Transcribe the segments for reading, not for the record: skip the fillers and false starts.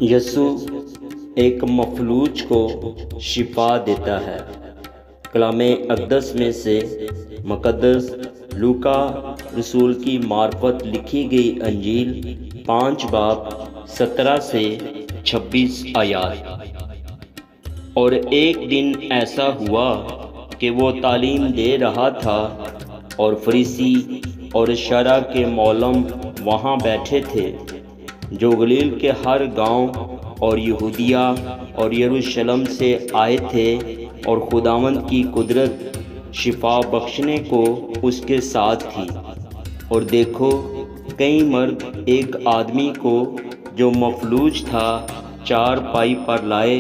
یسوع ایک مفلوج کو شفا دیتا ہے۔ کلام اقدس میں سے مقدس لوکا رسول کی معرفت لکھی گئی انجیل 5 باب 17 سے 26 آیات۔ اور ایک دن ایسا ہوا کہ وہ تعلیم دے رہا تھا اور فریسی اور شرع کے معلم وہاں بیٹھے تھے، جو گلیل کے ہر گاؤں اور یہودیہ اور یروشلم سے آئے تھے، اور خداوند کی قدرت شفا بخشنے کو اس کے ساتھ تھی۔ اور دیکھو، کئی مرد ایک آدمی کو جو مفلوج تھا چارپائی پر لائے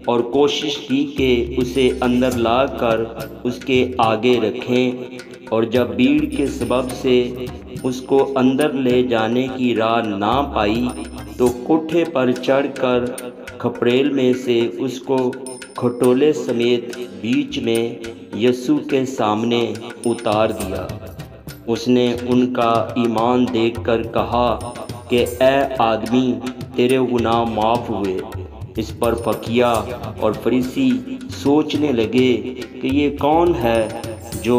اور کوشش کی کہ اسے اندر لا کر اس کے آگے رکھیں، اور جب بھیڑ کے سبب سے اس کو اندر لے جانے کی راہ نہ پائی تو کوٹھے پر چڑھ کر کھپریل میں سے اس کو کھٹولے سمیت بیچ میں یسوع کے سامنے اتار دیا۔ اس نے ان کا ایمان دیکھ کر کہا کہ اے آدمی، تیرے گناہ معاف ہوئے۔ اس پر فقیہ اور فریسی سوچنے لگے کہ یہ کون ہے جو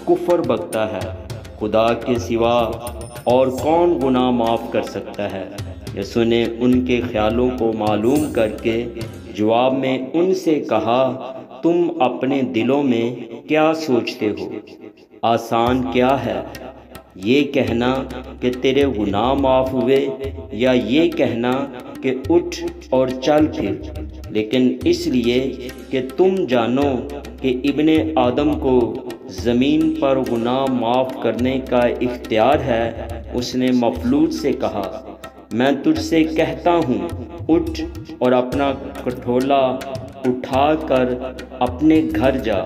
کفر بکتا ہے؟ خدا کے سوا اور کون گناہ معاف کر سکتا ہے؟ یسوع نے ان کے خیالوں کو معلوم کر کے جواب میں ان سے کہا، تم اپنے دلوں میں کیا سوچتے ہو؟ آسان کیا ہے، یہ کہنا کہ تیرے گناہ معاف ہوئے، یا یہ کہنا کہ اٹھ اور چل پھر؟ لیکن اس لیے کہ تم جانو کہ ابن آدم کو زمین پر گناہ معاف کرنے کا اختیار ہے، اس نے مفلوج سے کہا، میں تجھ سے کہتا ہوں، اٹھ اور اپنا کٹھولا اٹھا کر اپنے گھر جا۔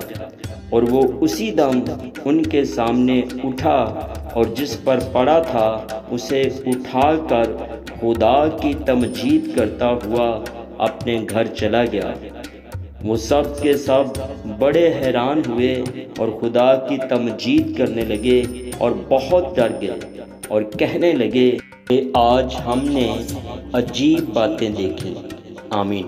اور وہ اسی دم ان کے سامنے اٹھا، اور جس پر پڑا تھا اسے اٹھا کر خدا کی تمجید کرتا ہوا اپنے گھر چلا گیا۔ وہ سب کے سب بڑے حیران ہوئے اور خدا کی تمجید کرنے لگے اور بہت ڈر گئے، اور کہنے لگے کہ آج ہم نے عجیب باتیں دیکھیں۔ آمین۔